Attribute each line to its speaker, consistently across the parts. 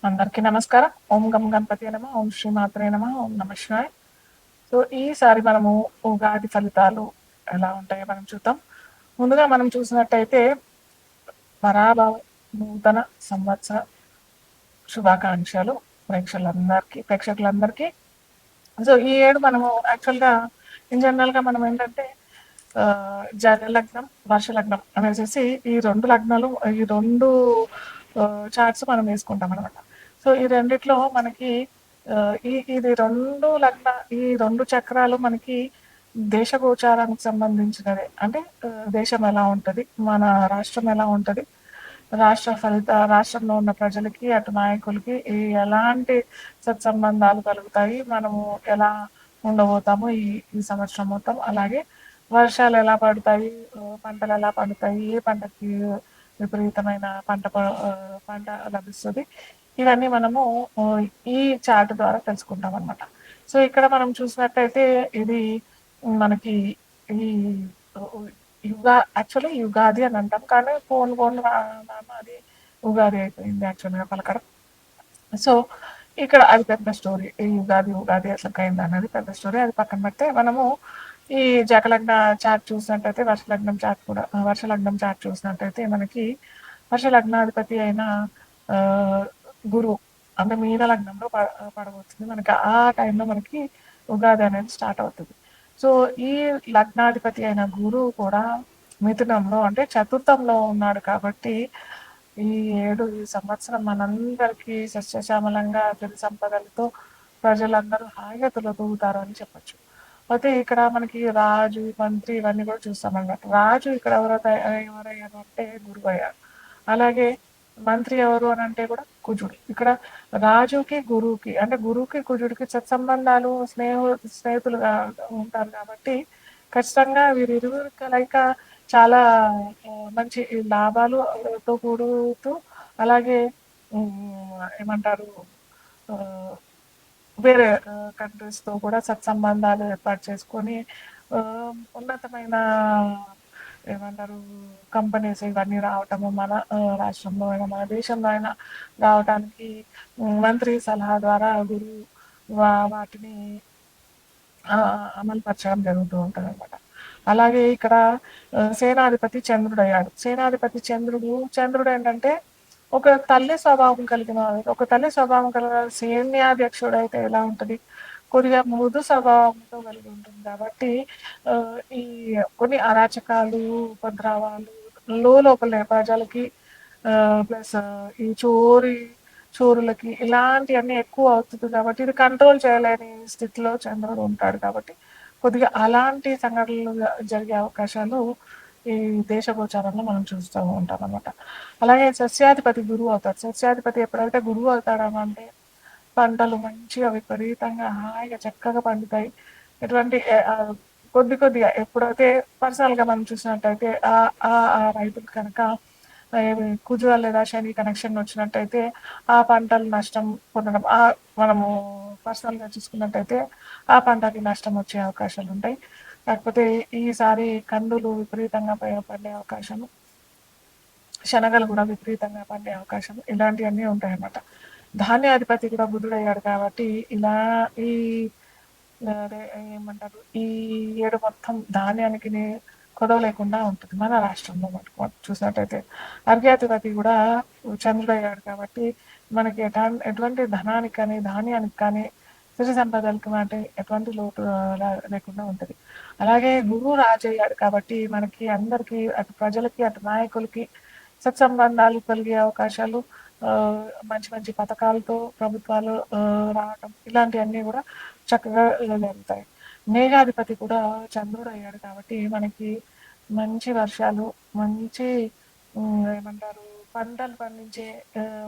Speaker 1: అందరికీ నమస్కారం. ఓం గం గణపతియే నమః. ఓం శ్రీ మాత్రే నమః. ఓం నమః శివాయ. సో, ఈసారి మనము ఉగాది ఫలితాలు ఎలా ఉంటాయో మనం చూద్దాం. ముందుగా మనం చూసినట్టయితే పరాభవ నూతన సంవత్సర శుభాకాంక్షలు ప్రేక్షకులందరికీ. సో, ఈ ఏడు మనము యాక్చువల్‌గా ఇన్ జనరల్‌గా మనం ఏంటంటే జల లగ్నం, వర్ష లగ్నం అనేసేసి ఈ 2 లగ్నాలు ఈ 2 చార్ట్స్ మనం వేసుకుంటామనమాట. సో, ఈ రెండిట్లో మనకి ఇది 2 ఈ 2 చక్రాలు మనకి దేశ గోచారానికి సంబంధించినవే. అంటే దేశం ఎలా ఉంటది, మన రాష్ట్రం ఎలా ఉంటది, రాష్ట్రంలో ఉన్న ప్రజలకి, అటు నాయకులకి ఎలాంటి సత్సంబంధాలు కలుగుతాయి, మనము ఎలా ఉండబోతాము ఈ ఈ సంవత్సరం మొత్తం. అలాగే వర్షాలు ఎలా పడతాయి, పంటలు ఎలా పండుతాయి, ఏ పంటకి విపరీతమైన పంట లభిస్తుంది. ఇవన్నీ మనము ఈ చార్ట్ ద్వారా తెలుసుకుంటాం అనమాట. సో ఇక్కడ మనం చూసినట్టయితే ఇది మనకి ఈ యాక్చువల్లీ యుగాది అని అంటాం, కానీ పోను అది ఉగాది అయిపోయింది యాక్చువల్గా పలకడం. సో ఇక్కడ అది పెద్ద స్టోరీ. ఈ ఉగాది అట్లా అయింది అన్నది పెద్ద స్టోరీ. అది పక్కన పెడితే మనము ఈ జకలగ్న చార్ట్ చూసినట్టయితే వర్ష లగ్నం చార్ట్ చూసినట్టయితే మనకి వర్ష లగ్నాధిపతి అయిన ఆ, గురువు అంటే మీన లగ్నంలో పడబోతుంది. మనకి ఆ టైంలో మనకి ఉగాది అనేది స్టార్ట్ అవుతుంది. సో ఈ లగ్నాధిపతి అయిన గురువు కూడా మిథునంలో అంటే చతుర్థంలో ఉన్నాడు కాబట్టి ఈ సంవత్సరం మనందరికీ సస్యశ్యామలంగా సిరి సంపదలతో ప్రజలందరూ హాయిగా తులతూగుతారు అని చెప్పొచ్చు. అయితే ఇక్కడ మనకి రాజు, మంత్రి ఇవన్నీ కూడా చూస్తామన్నమాట. రాజు ఇక్కడ ఎవరయ్యారు అంటే గురువు అయ్యారు. అలాగే మంత్రి ఎవరు అని అంటే కూడా కుజుడు. ఇక్కడ రాజుకి గురువుకి అంటే గురువుకి కుజుడికి సత్సంబంధాలు స్నేహితులుగా ఉంటారు కాబట్టి ఖచ్చితంగా వీరిరువురి కలయిక చాలా మంచి లాభాలతో కూడుతూ అలాగే ఏమంటారు ఆ, వేరే కంట్రీస్తో కూడా సత్సంబంధాలు ఏర్పాటు చేసుకొని ఆ, ఉన్నతమైన ఏమంటారు కంపెనీస్ ఇవన్నీ రావటము మన రాష్ట్రంలో అయినా మన దేశంలో అయినా రావటానికి మంత్రి సలహా ద్వారా గురువు వాటిని అమలుపరచడం జరుగుతూ ఉంటుంది అనమాట. అలాగే ఇక్కడ సేనాధిపతి చంద్రుడు అయ్యాడు. చంద్రుడు ఏంటంటే ఒక తల్లి స్వభావం కలిగిన ఒక తల్లి స్వభావం కలిగిన సైన్యాధ్యక్షుడు అయితే ఎలా ఉంటుంది, కొద్దిగా మృదు స్వభావంతో కలిగి ఉంటుంది కాబట్టి ఆ, ఈ కొన్ని అరాచకాలు, ఉపద్రవాలు లోపల ప్రజలకి ప్లస్ ఈ చోరులకి ఇలాంటివన్నీ ఎక్కువ అవుతుంది కాబట్టి ఇది కంట్రోల్ చేయలేని స్థితిలో చంద్రుడు ఉంటాడు కాబట్టి కొద్దిగా అలాంటి సంఘటనలు జరిగే అవకాశాలు ఈ దేశ గోచారంలో మనం చూస్తూ ఉంటాం అనమాట. అలాగే సస్యాధిపతి గురువు అవుతాడు. సస్యాధిపతి ఎప్పుడైతే గురువు అవుతాడనంటే పంటలు మంచిగా విపరీతంగా హాయిగా చక్కగా పండుతాయి. ఎటువంటి కొద్దిగా ఎప్పుడైతే పర్సనల్గా మనం చూసినట్టయితే ఆ రైతులు కనుక కుజువ లేదా శని కనెక్షన్ వచ్చినట్టయితే ఆ పంటలు నష్టం పొందడం, మనము పర్సనల్గా చూసుకున్నట్టయితే ఆ పంటకి నష్టం వచ్చే అవకాశాలు ఉంటాయి. కాకపోతే ఈసారి కందులు విపరీతంగా పడే అవకాశం, శనగలు కూడా విపరీతంగా పండే అవకాశం ఇలాంటివన్నీ ఉంటాయన్నమాట. ధాన్యాధిపతి కూడా బుధుడయ్యాడు కాబట్టి ఇలా ఈ అదే ఏమంటారు ఈ ఏడు మొత్తం ధాన్యానికి కొదవ లేకుండా ఉంటుంది మన రాష్ట్రంలో మటుకు చూసినట్టయితే. అర్ఘ్యాధిపతి కూడా చంద్రుడయ్యాడు కాబట్టి మనకి ఎటువంటి ధనానికి కానీ ధాన్యానికి కానీ సిరి సంపదలకి అంటే ఎటువంటి లోటు లేకుండా ఉంటుంది. అలాగే గురువు రాజయ్యాడు కాబట్టి మనకి అందరికీ అటు ప్రజలకి అటు నాయకులకి సత్సంబంధాలు కలిగే అవకాశాలు, మంచి మంచి పథకాలతో ప్రభుత్వాలు రావటం ఇలాంటివన్నీ కూడా చక్కగా జరుగుతాయి. మేఘాధిపతి కూడా చంద్రుడు అయ్యాడు కాబట్టి మనకి మంచి వర్షాలు, మంచి ఏమంటారు పంటలు పండించే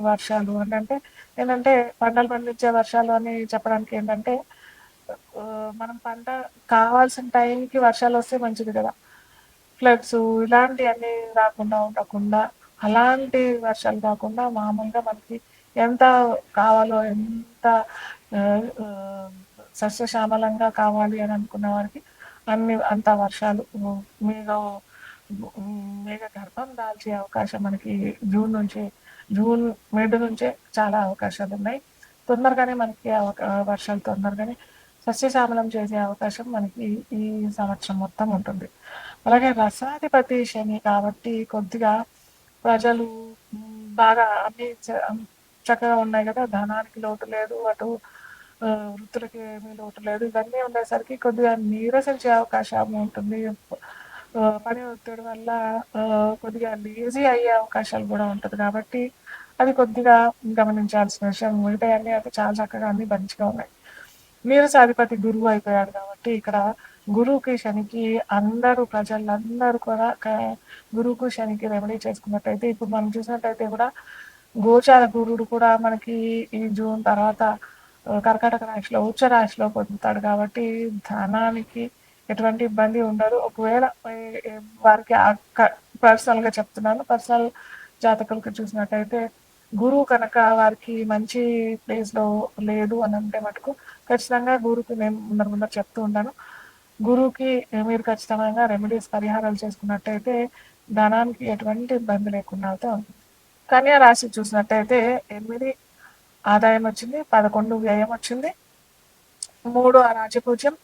Speaker 1: వర్షాలు అంటే ఏంటంటే పంటలు పండించే వర్షాలు అని చెప్పడానికి ఏంటంటే మనం పంట కావాల్సిన టైంకి వర్షాలు వస్తే మంచిది కదా. ఫ్లడ్స్ ఇలాంటివన్నీ రాకుండా ఉండకుండా అలాంటి వర్షాలు కాకుండా మామూలుగా మనకి ఎంత కావాలో ఎంత ఆ, ఆ, సస్యశ్యామలంగా కావాలి అని అనుకున్న వారికి అంత వర్షాలు మేఘ మేఘ గర్భం దాల్చే అవకాశం మనకి జూన్ నుంచి జూన్ మిడ్ నుంచే చాలా అవకాశాలు ఉన్నాయి. తొందరగానే మనకి వర్షాలు తొందరగానే సస్యశ్యామలం చేసే అవకాశం మనకి ఈ సంవత్సరం మొత్తం ఉంటుంది. అలాగే రసాధిపతి శని కాబట్టి కొద్దిగా ప్రజలు బాగా అన్ని చక్కగా ఉన్నాయి కదా! ధనానికి లోటు లేదు. అటు వృత్తులకి ఏమీ లోటు లేదు. ఇవన్నీ ఉండేసరికి కొద్దిగా నీరసించే అవకాశం ఉంటుంది. పని ఒత్తిడి వల్ల కొద్దిగా లేజీ అయ్యే అవకాశాలు కూడా ఉంటది కాబట్టి, అది కొద్దిగా గమనించాల్సిన విషయం. మిగతాయన్నీ అయితే చాలా చక్కగా అన్నీ మంచిగా ఉన్నాయి. నీరసాధిపతి గురువు అయిపోయాడు కాబట్టి ఇక్కడ గురువుకి, శనికి అందరూ ప్రజలందరూ కూడా గురువుకు, శనికి రెమెడీ చేసుకున్నట్టయితే ఇప్పుడు మనం చూసినట్టయితే కూడా గోచార గురుడు కూడా మనకి ఈ జూన్ తర్వాత కర్కాటక రాశిలో ఉచ్చ రాశిలో పొందుతాడు కాబట్టి ధనానికి ఎటువంటి ఇబ్బంది ఉండదు. ఒకవేళ వారికి పర్సనల్గా చెప్తున్నాను, పర్సనల్ జాతకులకు చూసినట్టయితే గురువు కనుక వారికి మంచి ప్లేస్లో లేదు అని అంటే మటుకు ఖచ్చితంగా గురువుకి నేను ముందర చెప్తూ ఉంటాను. గురువుకి మీరు ఖచ్చితంగా రెమెడీస్ పరిహారాలు చేసుకున్నట్టయితే ధనానికి ఎటువంటి ఇబ్బంది లేకుండా అయితే ఉంటుంది. కన్యా రాశి చూసినట్టయితే 8 ఆదాయం వచ్చింది, 11 వ్యయం వచ్చింది, 3 రాజపూజ్యం,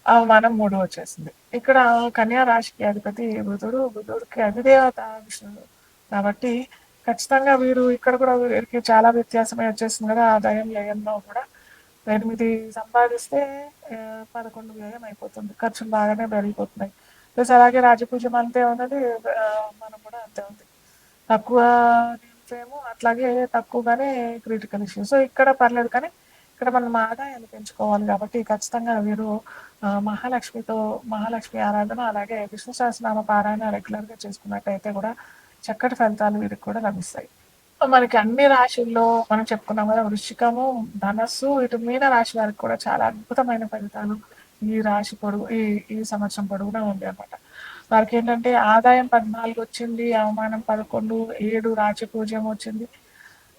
Speaker 1: అవమానం 3 వచ్చేసింది. ఇక్కడ కన్యా రాశికి అధిపతి బుధుడు, బుధుడికి అధిదేవత విష్ణుడు కాబట్టి ఖచ్చితంగా వీరు ఇక్కడ కూడా వీరికి చాలా వ్యత్యాసమే వచ్చేసింది కదా. ఆదాయం వ్యయంలో కూడా 8 సంపాదిస్తే 11 వ్యయం అయిపోతుంది. ఖర్చులు బాగానే పెరిగిపోతున్నాయి. ప్లస్ అలాగే రాజపూజ్యం అంతే ఉన్నది, మనం కూడా అంతే ఉంది. తక్కువ ఏమో అట్లాగే తక్కువగానే క్రిటికల్ ఇష్యూ. సో ఇక్కడ పర్లేదు కానీ ఇక్కడ మనం ఆదాయాన్ని పెంచుకోవాలి కాబట్టి ఖచ్చితంగా వీరు మహాలక్ష్మి ఆరాధన అలాగే విష్ణు సహస్రనామ పారాయణ రెగ్యులర్గా చేసుకున్నట్టయితే కూడా చక్కటి ఫలితాలు వీరికి కూడా లభిస్తాయి. మనకి అన్ని రాశుల్లో మనం చెప్పుకున్నాం కదా, వృశ్చికము, ధనస్సు, ఇటు మీన రాశి వారికి కూడా చాలా అద్భుతమైన ఫలితాలు ఈ రాశి పొడుగు ఈ సంవత్సరం పొడుగునా ఉంది అనమాట. వారికి ఏంటంటే ఆదాయం 14 వచ్చింది, అవమానం 11, 7 రాజపూజ్యం వచ్చింది,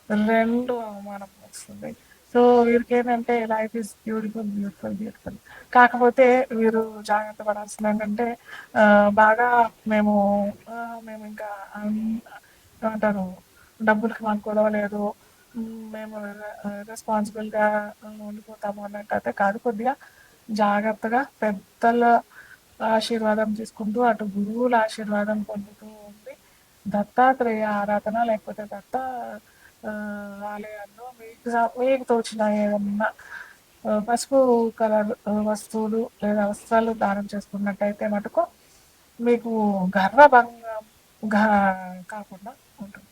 Speaker 1: 2 అవమానం వస్తుంది. సో వీరికి ఏంటంటే life is beautiful beautiful beautiful. కాకపోతే వీరు జాగ్రత్త పడాల్సింది ఏంటంటే బాగా మేము మేము ఇంకా ఏమంటారు డబ్బులకి మాకు గొడవ లేదు, మేము రెస్పాన్సిబుల్గా ఉండిపోతాము అన్నట్టయితే కాదు. కొద్దిగా జాగ్రత్తగా పెద్దల ఆశీర్వాదం తీసుకుంటూ అటు గురువుల ఆశీర్వాదం పొందుతూ ఉంది. దత్తాత్రేయ ఆరాధన లేకపోతే దత్త ఆలయాల్లో మీకు తోచిన ఏదన్నా పసుపు కలర్ వస్తువులు లేదా వస్త్రాలు దానం చేసుకున్నట్టయితే మటుకు మీకు గర్వభంగం కాకుండా ఉంటుంది.